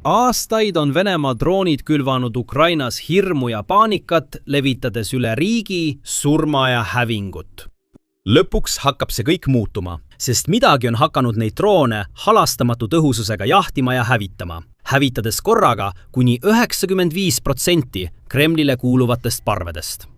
Aastaid on Venemaa droonid külvanud Ukrainas hirmu ja paanikat, levitades üle riigi surma ja hävingut. Lõpuks hakkab see kõik muutuma, sest midagi on hakanud neid droone halastamatu tõhususega jahtima ja hävitama, hävitades korraga kuni 95% Kremlile kuuluvatest parvedest.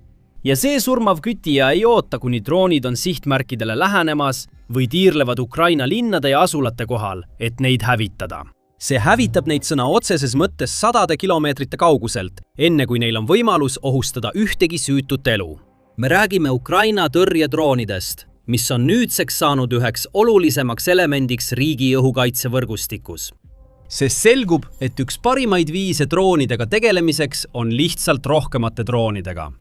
Ja see surmav kütija ei oota, kuni droonid on sihtmärkidele lähenemas või tiirlevad Ukraina linnade ja asulate kohal, et neid hävitada. See hävitab neid sõna otseses mõttes sadade kilomeetrite kauguselt, enne kui neil on võimalus ohustada ühtegi süütut elu. Me räägime Ukraina tõrjedroonidest, mis on nüüdseks saanud üheks olulisemaks elemendiks riigi õhukaitsevõrgustikus. Sest selgub, et üks parimaid viise droonidega tegelemiseks on lihtsalt rohkemate droonidega.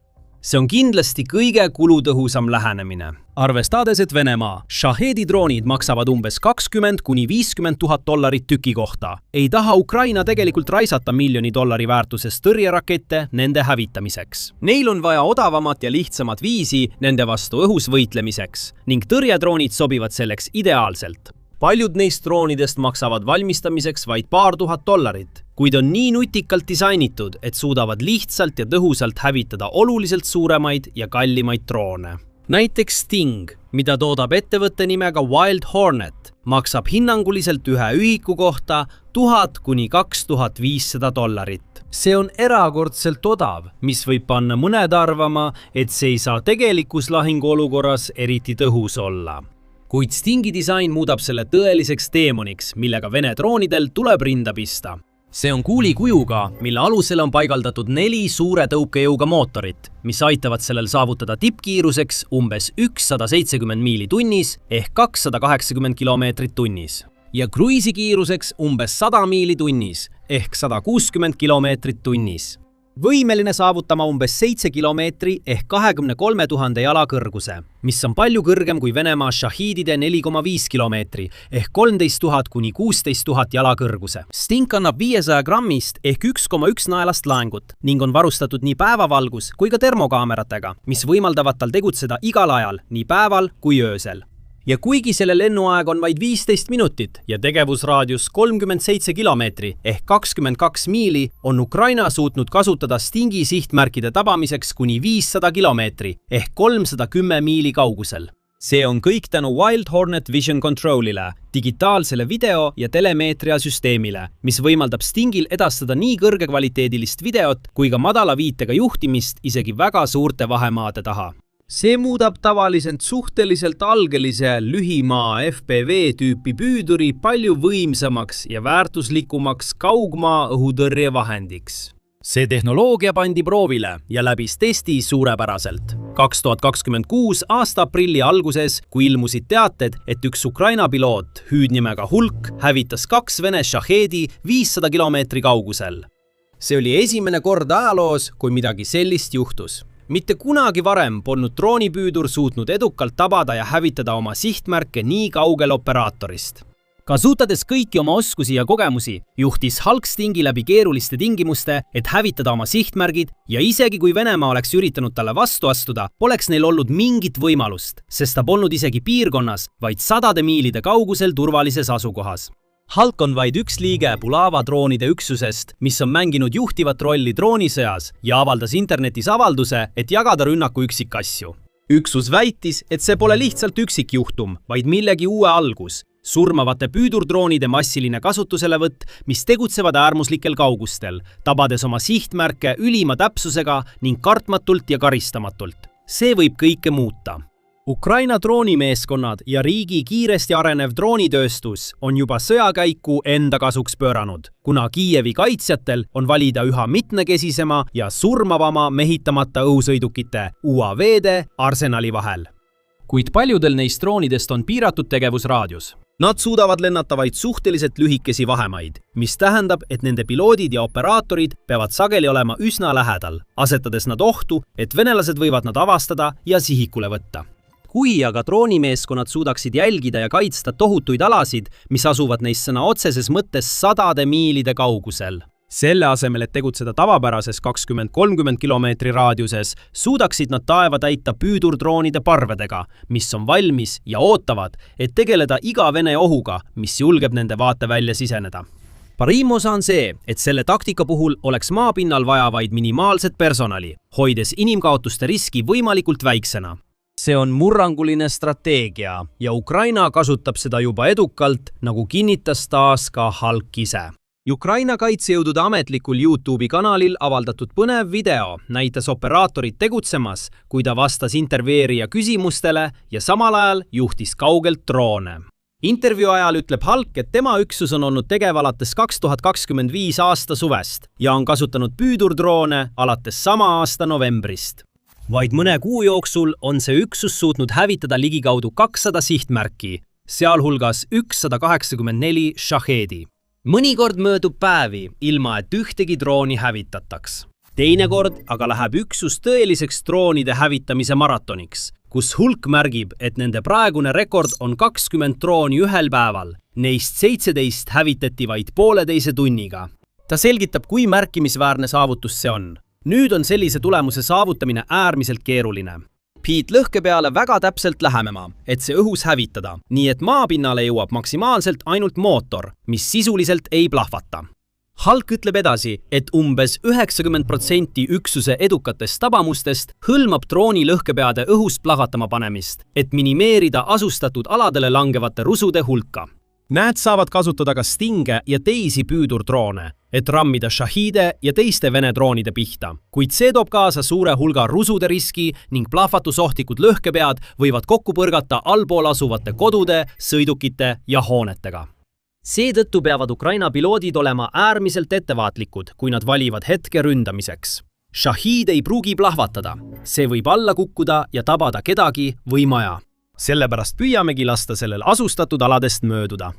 See on kindlasti kõige kulutõhusam lähenemine. Arvestades, et Venemaa Shahedi droonid maksavad umbes $20,000 kuni $50,000 tüki kohta, ei taha Ukraina tegelikult raisata $1 miljoni väärtusest tõrjerakette nende hävitamiseks. Neil on vaja odavamat ja lihtsamat viisi nende vastu õhus võitlemiseks ning tõrjedroonid sobivad selleks ideaalselt. Paljud neist droonidest maksavad valmistamiseks vaid paar tuhat $, kuid on nii nutikalt disainitud, et suudavad lihtsalt ja tõhusalt hävitada oluliselt suuremaid ja kallimaid droone. Näiteks Sting, mida toodab ettevõtte nimega Wild Hornet, maksab hinnanguliselt ühe ühiku kohta $1000 kuni $2500. See on erakordselt odav, mis võib panna mõned arvama, et see ei saa tegelikus lahinguolukorras eriti tõhus olla. Kuid Stingi disain muudab selle tõeliseks teemoniks, millega Vene droonidel tuleb rinda pista. See on kuuli kujuga, mille alusel on paigaldatud 4 suure tõukejõuga mootorit, mis aitavad sellel saavutada tippkiiruseks umbes 170 miili tunnis ehk 280 kilomeetrit tunnis ja kruiisikiiruseks umbes 100 miili tunnis ehk 160 kilomeetrit tunnis. Võimeline saavutama umbes 7 kilomeetri ehk 23 000 jala kõrguse, mis on palju kõrgem kui Venemaa Shahidide 4,5 kilomeetri ehk 13 000 kuni 16 000 jala kõrguse. Sting kannab 500 grammist ehk 1,1 naelast laengut ning on varustatud nii päevavalgus kui ka termokaameratega, mis võimaldavad tal tegutseda igal ajal, nii päeval kui öösel. Ja kuigi selle lennuaeg on vaid 15 minutit ja tegevusraadius 37 kilomeetri ehk 22 miili, on Ukraina suutnud kasutada Stingi sihtmärkide tabamiseks kuni 500 kilomeetri ehk 310 miili kaugusel. See on kõik tänu Wild Hornet Vision Controlile, digitaalsele video- ja telemeetria süsteemile, mis võimaldab Stingil edastada nii kõrgekvaliteedilist videot kui ka madala viitega juhtimist isegi väga suurte vahemaade taha. See muudab tavaliselt suhteliselt algelise lühimaa FPV tüüpi püüduri palju võimsamaks ja väärtuslikumaks kaugmaa õhutõrje vahendiks. See tehnoloogia pandi proovile ja läbis testi suurepäraselt. 2026 aasta aprilli alguses, kui ilmusid teated, et üks Ukraina piloot hüüdnimega Hulk hävitas 2 Vene Shahedi 500 kilomeetri kaugusel. See oli esimene kord ajaloos, kui midagi sellist juhtus. Mitte kunagi varem polnud droonipüüdur suutnud edukalt tabada ja hävitada oma sihtmärke nii kaugel operaatorist. Kasutades kõiki oma oskusi ja kogemusi, juhtis Hulk Stingi läbi keeruliste tingimuste, et hävitada oma sihtmärgid ja isegi kui Venemaa oleks üritanud talle vastu astuda, poleks neil olnud mingit võimalust, sest ta polnud isegi piirkonnas, vaid sadade miilide kaugusel turvalises asukohas. Hulk on vaid üks liige Bulava droonide üksusest, mis on mänginud juhtivat rolli droonisõjas ja avaldas internetis avalduse, et jagada rünnaku üksikasju. Üksus väitis, et see pole lihtsalt üksikjuhtum, vaid millegi uue algus, surmavate püüdurdroonide massiline kasutuselevõtt, mis tegutsevad äärmuslikel kaugustel, tabades oma sihtmärke ülima täpsusega ning kartmatult ja karistamatult. See võib kõike muuta. Ukraina droonimeeskonnad ja riigi kiiresti arenev droonitööstus on juba sõjakäiku enda kasuks pööranud, kuna Kiievi kaitsjatel on valida üha mitmekesisema ja surmavama mehitamata õhusõidukite UAV-de arsenali vahel. Kuid paljudel neist droonidest on piiratud tegevusraadius. Nad suudavad lennata vaid suhteliselt lühikesi vahemaid, mis tähendab, et nende piloodid ja operaatorid peavad sageli olema üsna lähedal, asetades nad ohtu, et venelased võivad nad avastada ja sihikule võtta. Kui aga droonimeeskonnad suudaksid jälgida ja kaitsta tohutuid alasid, mis asuvad neist sõna otseses mõttes sadade miilide kaugusel. Selle asemel, et tegutseda tavapärases 20-30 kilomeetri raadiuses, suudaksid nad taeva täita püüdurdroonide parvedega, mis on valmis ja ootavad, et tegeleda iga Vene ohuga, mis julgeb nende vaatevälja siseneda. parim osa on see, et selle taktika puhul oleks maapinnal vaja vaid minimaalset personali, hoides inimkaotuste riski võimalikult väiksena. See on murranguline strateegia ja Ukraina kasutab seda juba edukalt, nagu kinnitas taas ka Hulk ise. Ukraina kaitsejõudude ametlikul YouTube'i kanalil avaldatud põnev video näitas operaatorit tegutsemas, kui ta vastas intervjueerija küsimustele ja samal ajal juhtis kaugelt droone. Intervjuu ajal ütleb Hulk, et tema üksus on olnud tegev alates 2025 aasta suvest ja on kasutanud püüdurdroone alates sama aasta novembrist. Vaid mõne kuu jooksul on see üksus suutnud hävitada ligikaudu 200 sihtmärki, sealhulgas 184 Shahedi. Mõnikord möödub päevi, ilma et ühtegi drooni hävitataks. Teinekord aga läheb üksus tõeliseks droonide hävitamise maratoniks, kus Hulk märgib, et nende praegune rekord on 20 drooni ühel päeval. Neist 17 hävitati vaid pooleteise tunniga. Ta selgitab, kui märkimisväärne saavutus see on. Nüüd on sellise tulemuse saavutamine äärmiselt keeruline. Pete lõhkepeale väga täpselt lähemema, et see õhus hävitada, nii et maapinnale jõuab maksimaalselt ainult mootor, mis sisuliselt ei plahvata. Hulk ütleb edasi, et umbes 90% üksuse edukatest tabamustest hõlmab drooni lõhkepeade õhus plahvatama panemist, et minimeerida asustatud aladele langevate rusude hulka. Nad saavad kasutada ka Stinge ja teisi püüdurdroone, et rammida Shahide ja teiste Vene droonide pihta, kuid see toob kaasa suure hulga rusude riski ning plahvatusohtlikud lõhkepead võivad kokku põrgata allpool asuvate kodude, sõidukite ja hoonetega. Seetõttu peavad Ukraina piloodid olema äärmiselt ettevaatlikud, kui nad valivad hetke ründamiseks. Shahid ei pruugi plahvatada, see võib alla kukkuda ja tabada kedagi või maja. Sellepärast püüamegi lasta sellel asustatud aladest mööduda.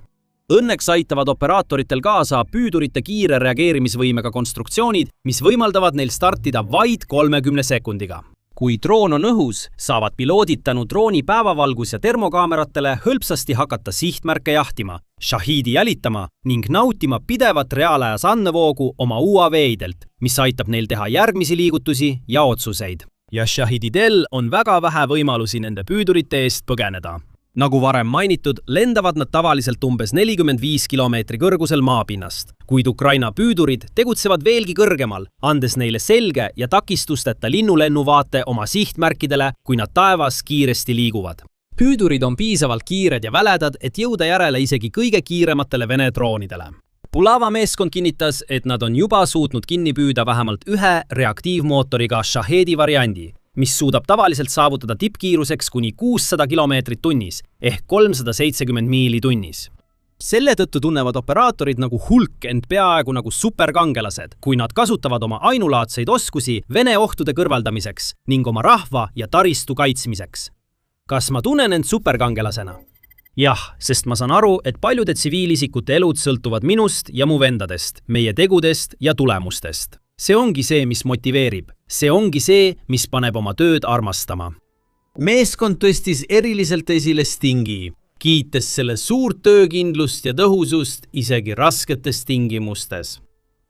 Õnneks aitavad operaatoritel kaasa püüdurite kiire reageerimisvõimega konstruktsioonid, mis võimaldavad neil startida vaid 30 sekundiga. Kui droon on õhus, saavad piloodid tänu drooni päevavalgus ja termokaameratele hõlpsasti hakata sihtmärke jahtima, Shahidi jälitama ning nautima pidevat reaalajas andmevoogu oma UAV-idelt, mis aitab neil teha järgmisi liigutusi ja otsuseid. Ja Shahididel on väga vähe võimalusi nende püüdurite eest põgeneda. Nagu varem mainitud, lendavad nad tavaliselt umbes 45 kilomeetri kõrgusel maapinnast, kuid Ukraina püüdurid tegutsevad veelgi kõrgemal, andes neile selge ja takistusteta linnulennuvaate oma sihtmärkidele, kui nad taevas kiiresti liiguvad. Püüdurid on piisavalt kiired ja väledad, et jõuda järele isegi kõige kiirematele Vene droonidele. Bulava meeskond kinnitas, et nad on juba suutnud kinni püüda vähemalt ühe reaktiivmootoriga Shahedi variandi, mis suudab tavaliselt saavutada tippkiiruseks kuni 600 kilomeetrit tunnis ehk 370 miili tunnis. Selle tõttu tunnevad operaatorid nagu Hulk end peaaegu nagu superkangelased, kui nad kasutavad oma ainulaadseid oskusi Vene ohtude kõrvaldamiseks ning oma rahva ja taristu kaitsmiseks. Kas ma tunnen end superkangelasena? Jah, sest ma saan aru, et paljude tsiviilisikute elud sõltuvad minust ja mu vendadest, meie tegudest ja tulemustest. See ongi see, mis motiveerib. See ongi see, mis paneb oma tööd armastama. Meeskond tõstis eriliselt esile Stingi, kiites selle suurt töökindlust ja tõhusust isegi rasketes tingimustes.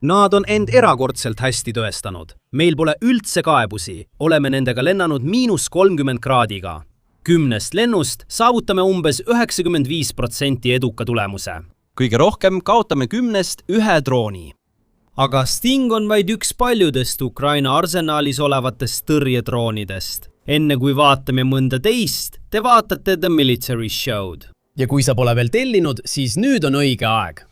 Nad on end erakordselt hästi tõestanud. Meil pole üldse kaebusi, oleme nendega lennanud -30 kraadiga. 10 lennust saavutame umbes 95% eduka tulemuse. Kõige rohkem kaotame 10 ühe drooni. Aga Sting on vaid üks paljudest Ukraina arsenalis olevatest tõrjedroonidest. Enne kui vaatame mõnda teist, te vaatate The Military Show'd. Ja kui sa pole veel tellinud, siis nüüd on õige aeg.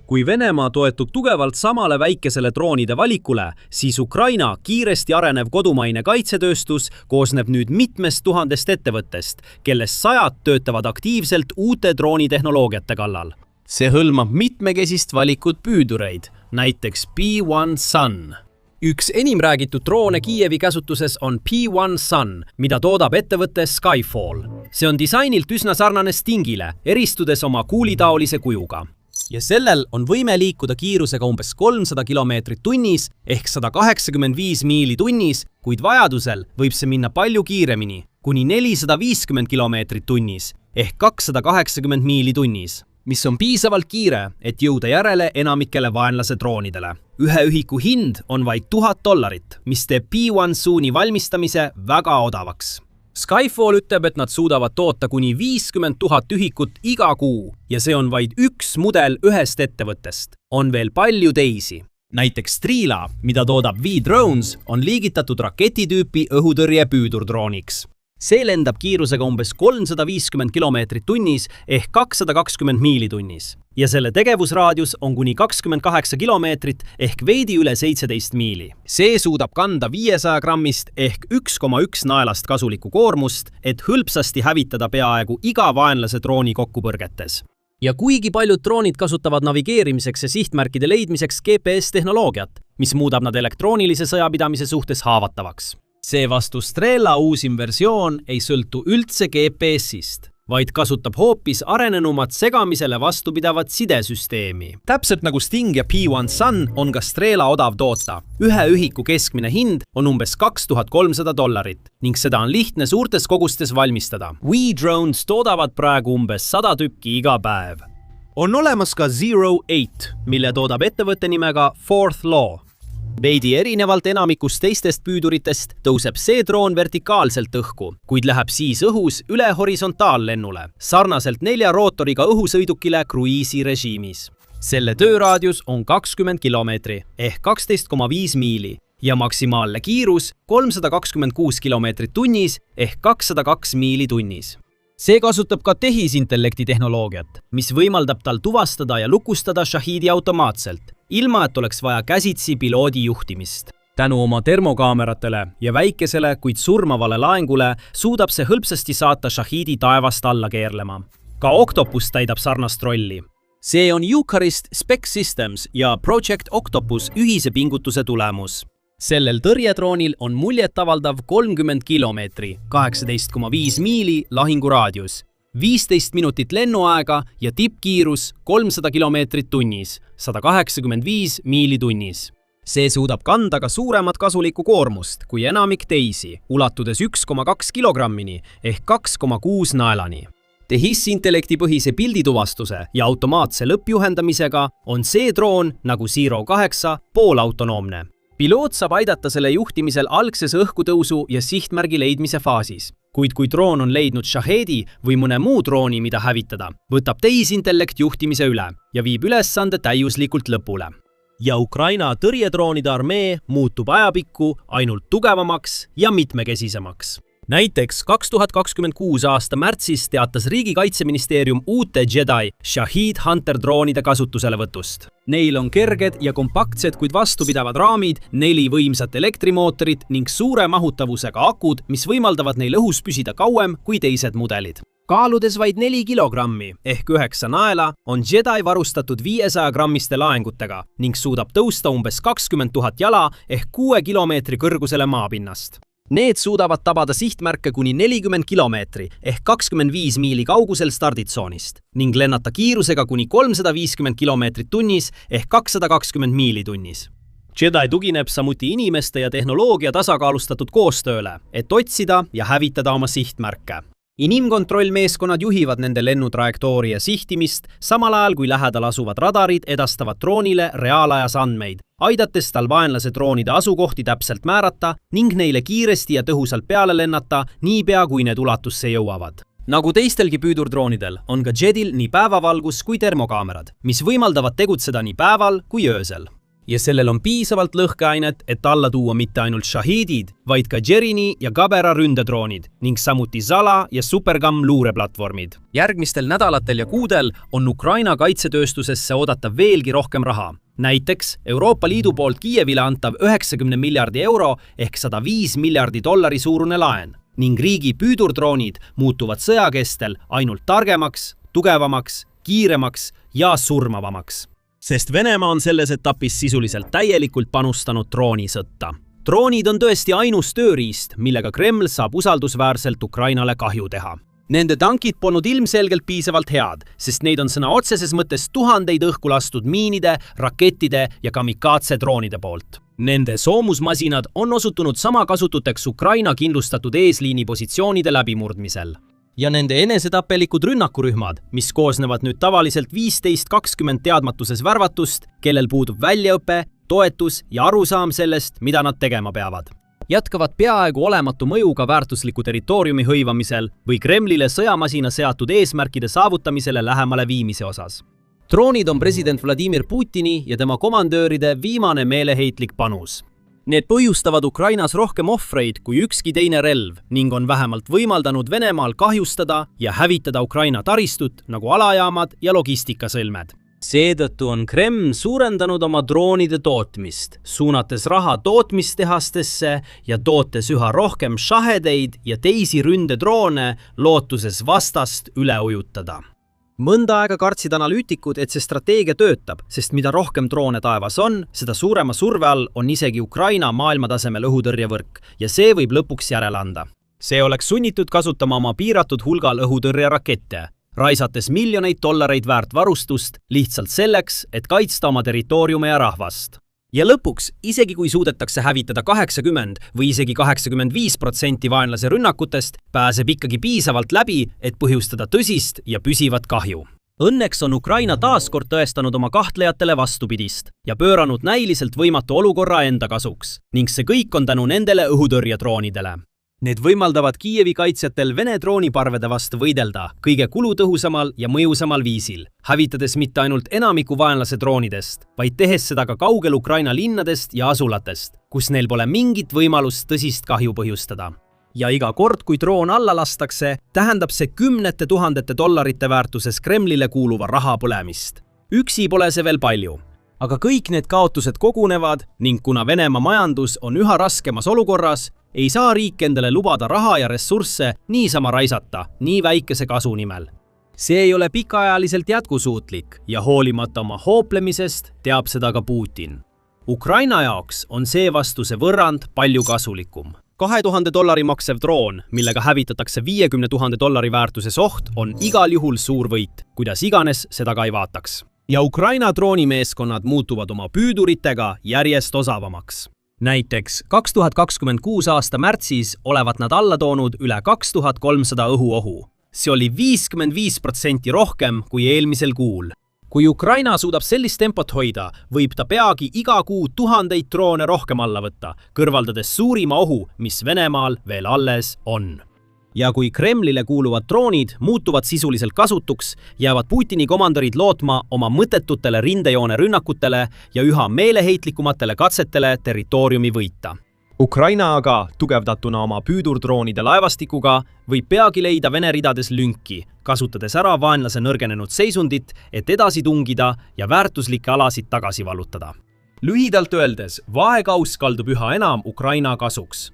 Kui Venemaa toetub tugevalt samale väikesele droonide valikule, siis Ukraina kiiresti arenev kodumaine kaitsetööstus koosneb nüüd mitmest tuhandest ettevõttest, kellest 100 töötavad aktiivselt uute droonitehnoloogiate kallal. See hõlmab mitmekesist valikut püüdureid, näiteks P1 Sun. Üks enim räägitud droone Kiievi käsutuses on P1 Sun, mida toodab ettevõte Skyfall. See on disainilt üsna sarnane Stingile, eristudes oma kuulitaolise kujuga. Ja sellel on võime liikuda kiirusega umbes 300 kilomeetrit tunnis ehk 185 miili tunnis, kuid vajadusel võib see minna palju kiiremini, kuni 450 kilomeetrit tunnis ehk 280 miili tunnis, mis on piisavalt kiire, et jõuda järele enamikele vaenlase droonidele. Ühe ühiku hind on vaid $1000, mis teeb P1 Suni valmistamise väga odavaks. Skyfall ütleb, et nad suudavad toota kuni 50 000 ühikut iga kuu ja see on vaid üks mudel ühest ettevõttest. On veel palju teisi. Näiteks Strela, mida toodab V-Drones, on liigitatud raketitüüpi õhutõrje püüdurdrooniks. See lendab kiirusega umbes 350 km tunnis ehk 220 miili tunnis. Ja selle tegevusraadius on kuni 28 kilomeetrit ehk veidi üle 17 miili. See suudab kanda 500 grammist ehk 1,1 naelast kasulikku koormust, et hõlpsasti hävitada peaaegu iga vaenlase drooni kokkupõrgetes. Ja kuigi paljud droonid kasutavad navigeerimiseks ja sihtmärkide leidmiseks GPS-tehnoloogiat, mis muudab nad elektroonilise sõjapidamise suhtes haavatavaks. Seevastu Strela uusim versioon ei sõltu üldse GPS-ist, vaid kasutab hoopis arenenumat segamisele vastupidavat sidesüsteemi. Täpselt nagu Sting ja P1 Sun on ka Strela odav toota. Ühe ühiku keskmine hind on umbes $2300 ning seda on lihtne suurtes kogustes valmistada. V-Drones toodavad praegu umbes 100 tükki iga päev. On olemas ka Zero 8, mille toodab ettevõtte nimega Fourth Law. Veidi erinevalt enamikust teistest püüduritest tõuseb see droon vertikaalselt õhku, kuid läheb siis õhus üle horisontaallennule, sarnaselt 4 rootoriga õhusõidukile kruiisi režiimis. Selle tööraadius on 20 kilomeetri ehk 12,5 miili ja maksimaalne kiirus 326 kilomeetrit tunnis ehk 202 miili tunnis. See kasutab ka tehisintellekti tehnoloogiat, mis võimaldab tal tuvastada ja lukustada Shahidi automaatselt, ilma et oleks vaja käsitsi piloodi juhtimist. Tänu oma termokaameratele ja väikesele, kuid surmavale laengule suudab see hõlpsasti saata Shahidi taevast alla keerlema. Ka Octopus täidab sarnast rolli. See on Eucharist Spec Systems ja Project Octopus ühise pingutuse tulemus. Sellel tõrjedroonil on muljetavaldav 30 kilomeetri, 18,5 miili lahinguraadius, 15 minutit lennuaega ja tippkiirus 300 kilomeetrit tunnis, 185 miili tunnis. See suudab kanda ka suuremat kasulikku koormust kui enamik teisi, ulatudes 1,2 kilogrammini ehk 2,6 naelani. Tehisintelektipõhise pildituvastuse ja automaatse lõppjuhendamisega on see droon nagu Zero 8 poolautonoomne. Piloot saab aidata selle juhtimisel algses õhkutõusu ja sihtmärgi leidmise faasis. Kuid kui droon on leidnud Shahedi või mõne muu drooni, mida hävitada, võtab tehisintellekt juhtimise üle ja viib ülesande täiuslikult lõpule. Ja Ukraina tõrjedroonide armee muutub ajapikku ainult tugevamaks ja mitmekesisemaks. Näiteks 2026 aasta märtsis teatas Riigikaitseministeerium uute Jedi Shahid Hunter droonide kasutuselevõtust. Neil on kerged ja kompaktsed, kuid vastupidavad raamid, 4 võimsat elektrimootorit ning suure mahutavusega akud, mis võimaldavad neil õhus püsida kauem kui teised mudelid. Kaaludes vaid 4 kilogrammi ehk 9 naela, on Jedi varustatud 500 grammiste laengutega ning suudab tõusta umbes 20 000 jala ehk 6 kilomeetri kõrgusele maapinnast. Need suudavad tabada sihtmärke kuni 40 kilomeetri ehk 25 miili kaugusel starditsoonist ning lennata kiirusega kuni 350 kilomeetrit tunnis ehk 220 miili tunnis. Jedi tugineb samuti inimeste ja tehnoloogia tasakaalustatud koostööle, et otsida ja hävitada oma sihtmärke. Inimkontrollmeeskonnad juhivad nende lennutrajektoori ja sihtimist, samal ajal kui lähedal asuvad radarid edastavad droonile reaalajas andmeid, aidates tal vaenlase droonide asukohti täpselt määrata ning neile kiiresti ja tõhusalt peale lennata, niipea kui need ulatusse jõuavad. Nagu teistelgi püüdurdroonidel on ka Jedil nii päevavalgus kui termokaamerad, mis võimaldavad tegutseda nii päeval kui öösel. Ja sellel on piisavalt lõhkeainet, et alla tuua mitte ainult Shahidid, vaid ka Jerini ja Gabera ründedroonid ning samuti Zala ja Supergam luureplatvormid. Järgmistel nädalatel ja kuudel on Ukraina kaitsetööstusesse oodata veelgi rohkem raha. Näiteks Euroopa Liidu poolt Kiievile antav 90 miljardi euro ehk $105 miljardi suurune laen ning riigi püüdurdroonid muutuvad sõja kestel ainult targemaks, tugevamaks, kiiremaks ja surmavamaks. Sest Venemaa on selles etapis sisuliselt täielikult panustanud droonisõtta. Droonid on tõesti ainus tööriist, millega Kreml saab usaldusväärselt Ukrainale kahju teha. Nende tankid polnud ilmselgelt piisavalt head, sest neid on sõna otseses mõttes tuhandeid õhku lastud miinide, rakettide ja kamikaatse droonide poolt. Nende soomusmasinad on osutunud sama kasututeks Ukraina kindlustatud eesliini positsioonide läbimurdmisel. Ja nende enesetapelikud rünnakurühmad, mis koosnevad nüüd tavaliselt 15-20 teadmatuses värvatust, kellel puudub väljaõpe, toetus ja arusaam sellest, mida nad tegema peavad. jätkavad peaaegu olematu mõjuga väärtusliku territooriumi hõivamisel või Kremlile sõjamasina seatud eesmärkide saavutamisele lähemale viimise osas. Droonid on president Vladimir Putini ja tema komandööride viimane meeleheitlik panus. Need põhjustavad Ukrainas rohkem ohvreid kui ükski teine relv ning on vähemalt võimaldanud Venemaal kahjustada ja hävitada Ukraina taristut nagu alajaamad ja logistikasõlmed. Seetõttu on Kreml suurendanud oma droonide tootmist, suunates raha tootmistehastesse ja tootes üha rohkem šahedeid ja teisi ründedroone lootuses vastast üle ujutada. Mõnda aega kartsid analüütikud, et see strateegia töötab, sest mida rohkem droone taevas on, seda suurema surve all on isegi Ukraina maailmatasemel õhutõrjevõrk ja see võib lõpuks järele anda. See oleks sunnitud kasutama oma piiratud hulgal õhutõrjerakette, raisates miljoneid dollareid väärt varustust lihtsalt selleks, et kaitsta oma territooriume ja rahvast. Ja lõpuks, isegi kui suudetakse hävitada 80 või isegi 85% vaenlase rünnakutest, pääseb ikkagi piisavalt läbi, et põhjustada tõsist ja püsivat kahju. Õnneks on Ukraina taaskord tõestanud oma kahtlejatele vastupidist ja pööranud näiliselt võimatu olukorra enda kasuks ning see kõik on tänu nendele õhutõrjedroonidele. Need võimaldavad Kiievi kaitsjatel Vene drooniparvede vastu võidelda kõige kulutõhusamal ja mõjusamal viisil, hävitades mitte ainult enamiku vaenlase droonidest, vaid tehes seda ka kaugel Ukraina linnadest ja asulatest, kus neil pole mingit võimalust tõsist kahju põhjustada. Ja iga kord, kui droon alla lastakse, tähendab see kümnete tuhandete dollarite väärtuses Kremlile kuuluva raha põlemist. Üksi pole see veel palju. Aga kõik need kaotused kogunevad ning kuna Venemaa majandus on üha raskemas olukorras, ei saa riik endale lubada raha ja ressursse niisama raisata nii väikese kasu nimel. See ei ole pikaajaliselt jätkusuutlik ja hoolimata oma hooplemisest teab seda ka Putin. Ukraina jaoks on see vastuse võrrand palju kasulikum. $2000 maksev droon, millega hävitatakse $50,000 väärtuses oht, on igal juhul suur võit, kuidas iganes seda ka ei vaataks. Ja Ukraina droonimeeskonnad muutuvad oma püüduritega järjest osavamaks. Näiteks 2026 aasta märtsis olevat nad alla toonud üle 2300 õhuohu. See oli 55% rohkem kui eelmisel kuul. Kui Ukraina suudab sellist tempot hoida, võib ta peagi iga kuu tuhandeid droone rohkem alla võtta, kõrvaldades suurima ohu, mis Venemaal veel alles on. Ja kui Kremlile kuuluvad droonid muutuvad sisuliselt kasutuks, jäävad Putini komandorid lootma oma mõttetutele rindejoone rünnakutele ja üha meeleheitlikumatele katsetele territooriumi võita. Ukraina aga, tugevdatuna oma püüdurdroonide laevastikuga, võib peagi leida Vene ridades lünki, kasutades ära vaenlase nõrgenenud seisundit, et edasi tungida ja väärtuslikke alasid tagasi vallutada. Lühidalt öeldes, vaekaus kaldub üha enam Ukraina kasuks.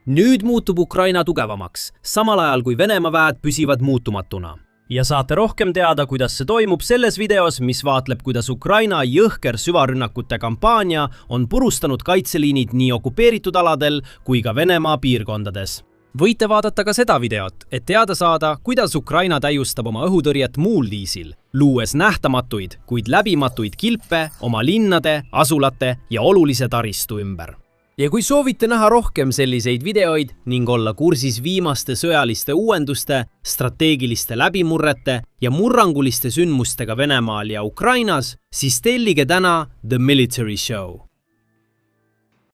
Nüüd muutub Ukraina tugevamaks, samal ajal kui Venemaa väed püsivad muutumatuna. Ja saate rohkem teada, kuidas see toimub selles videos, mis vaatleb, kuidas Ukraina jõhker süvarünnakute kampaania on purustanud kaitseliinid nii okupeeritud aladel kui ka Venemaa piirkondades. Võite vaadata ka seda videot, et teada saada, kuidas Ukraina täiustab oma õhutõrjet muul viisil, luues nähtamatuid, kuid läbimatuid kilpe oma linnade, asulate ja olulise taristu ümber. Ja kui soovite näha rohkem selliseid videoid ning olla kursis viimaste sõjaliste uuenduste, strateegiliste läbimurrete ja murranguliste sündmustega Venemaal ja Ukrainas, siis tellige täna The Military Show.